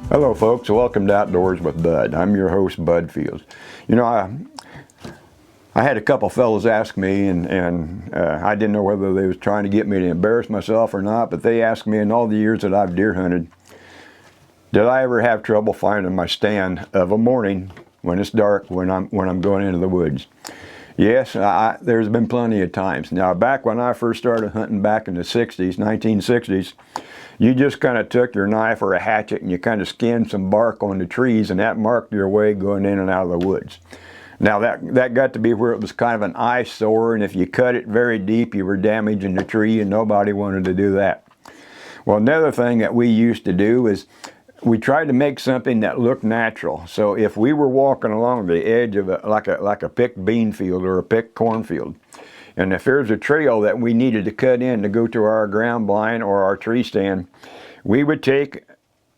Hello folks, welcome to Outdoors with Bud. I'm your host, Bud Fields. You know, I had a couple fellows ask me, and I didn't know whether they was trying to get me to embarrass myself or not, but they asked me in all the years that I've deer hunted, did I ever have trouble finding my stand of a morning when it's dark, when I'm going into the woods? Yes, there's been plenty of times. Now, back when I first started hunting back in the 60s, 1960s, you just kind of took your knife or a hatchet and you kind of skinned some bark on the trees, and that marked your way going in and out of the woods. Now that got to be where it was kind of an eyesore, and if you cut it very deep, you were damaging the tree, and nobody wanted to do that. Well, another thing that we used to do is we tried to make something that looked natural. So if we were walking along the edge of like a picked bean field or a picked cornfield, and if there's a trail that we needed to cut in to go to our ground blind or our tree stand, we would take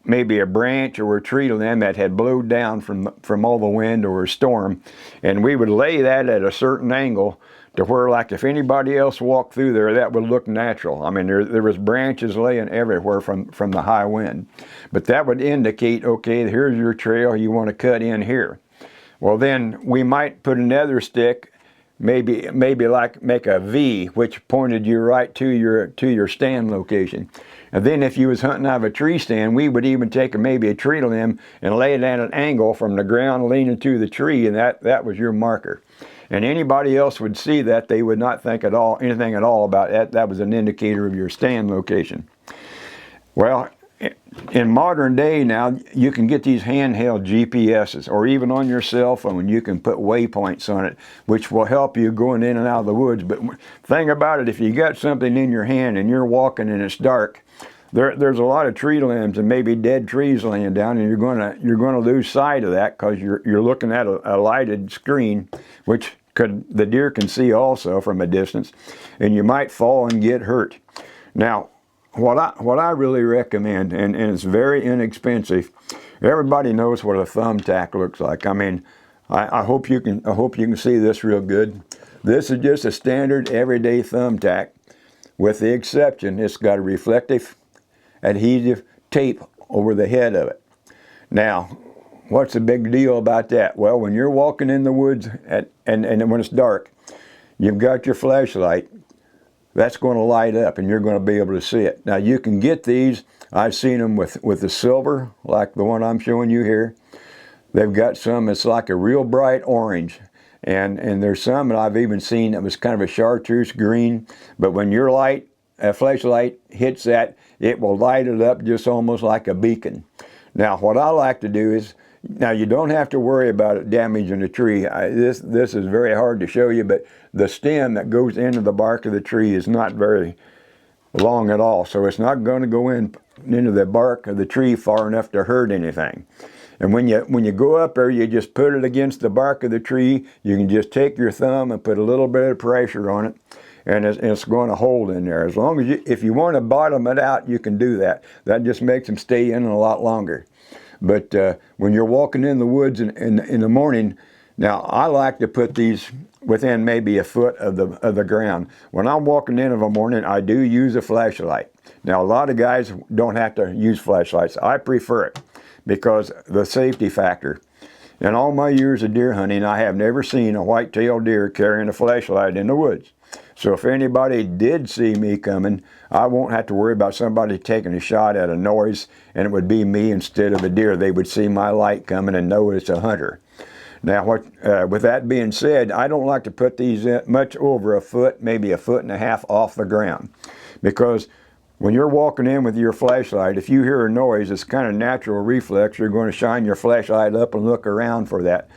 maybe a branch or a tree limb that had blowed down from all the wind or a storm, and we would lay that at a certain angle to where, like, if anybody else walked through there, that would look natural. I mean, there was branches laying everywhere from the high wind. But that would indicate, okay, here's your trail, you want to cut in here. Well, then we might put another stick, maybe like make a V, which pointed you right to your stand location. And then if you was hunting out of a tree stand, we would even take maybe a tree limb and lay it at an angle from the ground leaning to the tree, and that was your marker. And anybody else would see that, they would not think anything at all about that. That was an indicator of your stand location. Well, in modern day now, you can get these handheld GPSs, or even on your cell phone, you can put waypoints on it, which will help you going in and out of the woods. But thing about it, if you got something in your hand and you're walking and it's dark, there's a lot of tree limbs and maybe dead trees laying down, and you're going to lose sight of that because you're looking at a lighted screen, which the deer can see also from a distance, and you might fall and get hurt. Now, what I really recommend, and it's very inexpensive. Everybody knows what a thumbtack looks like. I mean, I hope you can see this real good. This is just a standard everyday thumbtack, with the exception it's got a reflective adhesive tape over the head of it. Now, what's the big deal about that? Well, when you're walking in the woods and when it's dark, you've got your flashlight. That's going to light up and you're going to be able to see it. Now, you can get these. I've seen them with the silver, like the one I'm showing you here. They've got some that's like a real bright orange. And there's some that I've even seen that was kind of a chartreuse green. But when your flashlight hits that, it will light it up just almost like a beacon. Now, what I like to do is, now you don't have to worry about it damaging the tree. This is very hard to show you, but the stem that goes into the bark of the tree is not very long at all. So it's not going to go into the bark of the tree far enough to hurt anything. And when you go up there, you just put it against the bark of the tree. You can just take your thumb and put a little bit of pressure on it, and it's going to hold in there. As long as if you want to bottom it out, you can do that. That just makes them stay in a lot longer. But when you're walking in the woods in the morning, now I like to put these within maybe a foot of the ground. When I'm walking in the morning, I do use a flashlight. Now, a lot of guys don't have to use flashlights. I prefer it because the safety factor. In all my years of deer hunting, I have never seen a white-tailed deer carrying a flashlight in the woods. So if anybody did see me coming, I won't have to worry about somebody taking a shot at a noise, and it would be me instead of a deer. They would see my light coming and know it's a hunter. Now, with that being said, I don't like to put these in much over a foot, maybe a foot and a half off the ground, because when you're walking in with your flashlight, if you hear a noise, it's kind of natural reflex. You're going to shine your flashlight up and look around for that.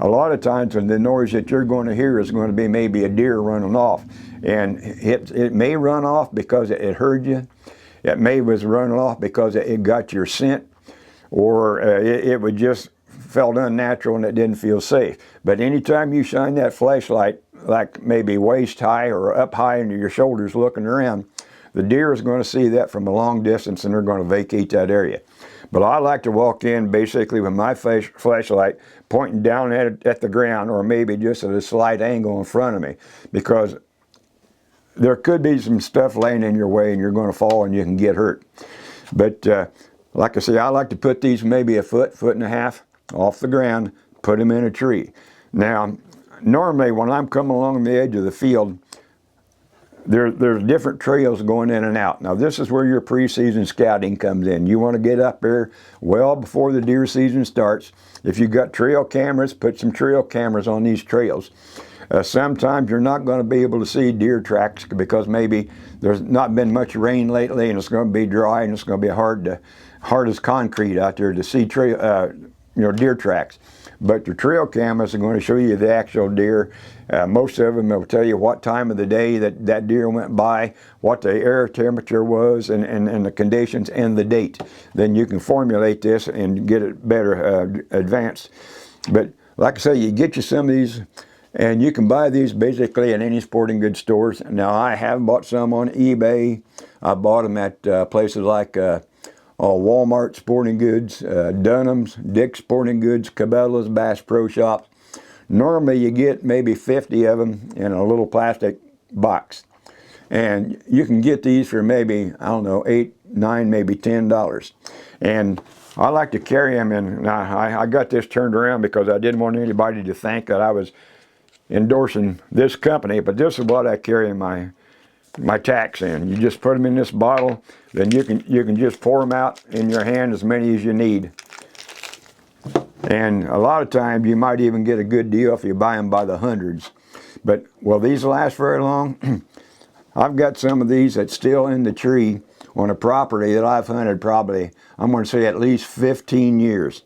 A lot of times when the noise that you're going to hear is going to be maybe a deer running off. And it may run off because it heard you. It may was running off because it got your scent, or it would just felt unnatural and it didn't feel safe. But anytime you shine that flashlight, like maybe waist high or up high into your shoulders looking around, the deer is going to see that from a long distance and they're going to vacate that area. But I like to walk in basically with my flashlight pointing down at the ground, or maybe just at a slight angle in front of me, because there could be some stuff laying in your way and you're going to fall and you can get hurt. But Like I say, I like to put these maybe a foot, foot and a half off the ground, put them in a tree. Now, normally when I'm coming along the edge of the field, there's different trails going in and out. Now this is where your preseason scouting comes in. You want to get up there well before the deer season starts. If you've got trail cameras, put some trail cameras on these trails. Sometimes you're not going to be able to see deer tracks because maybe there's not been much rain lately and it's going to be dry and it's going to be hard as concrete out there to see deer tracks. But your trail cameras are going to show you the actual deer. Most of them will tell you what time of the day that deer went by, what the air temperature was, and the conditions and the date. Then you can formulate this and get it better advanced. But like I say, you get you some of these, and you can buy these basically at any sporting goods stores. Now I have bought some on eBay. I bought them at places like Walmart Sporting Goods, Dunham's, Dick's Sporting Goods, Cabela's, Bass Pro Shops. Normally you get maybe 50 of them in a little plastic box. And you can get these for maybe, I don't know, $8, $9, maybe $10. And I like to carry them in. Now, I got this turned around because I didn't want anybody to think that I was endorsing this company, but this is what I carry in my tacks in. You just put them in this bottle, then you can just pour them out in your hand as many as you need. And a lot of times you might even get a good deal if you buy them by the hundreds. But will these last very long? I've got some of these that's still in the tree on a property that I've hunted probably, I'm going to say at least 15 years.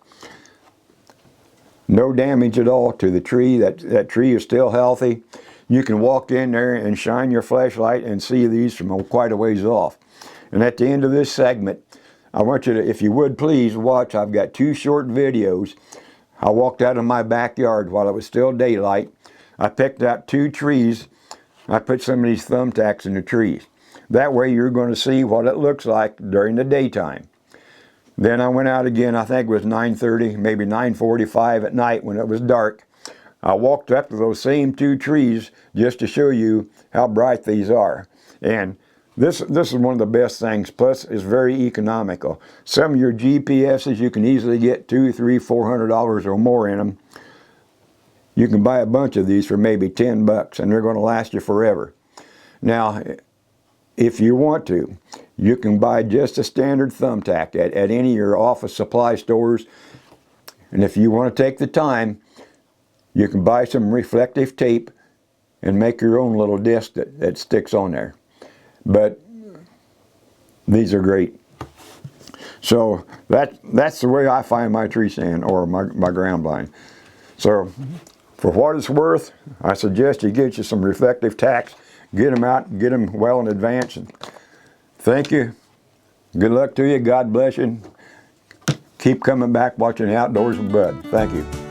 No damage at all to the tree. That tree is still healthy. You can walk in there and shine your flashlight and see these from quite a ways off. And at the end of this segment, I want you to, if you would please watch, I've got 2 short videos. I walked out of my backyard while it was still daylight. I picked out 2 trees. I put some of these thumbtacks in the trees. That way you're going to see what it looks like during the daytime. Then I went out again, I think it was 9:30, maybe 9:45 at night when it was dark. I walked up to those same 2 trees just to show you how bright these are. And this is one of the best things, plus it's very economical. Some of your GPSs you can easily get $200, $300, $400 or more in them. You can buy a bunch of these for maybe $10 and they're going to last you forever. Now, if you want to, you can buy just a standard thumbtack at any of your office supply stores. And if you want to take the time, you can buy some reflective tape and make your own little disc that sticks on there. But these are great. So that's the way I find my tree stand or my ground blind. So for what it's worth, I suggest you get you some reflective tacks, get them out, get them well in advance. And thank you. Good luck to you. God bless you. Keep coming back watching Outdoors with Bud. Thank you.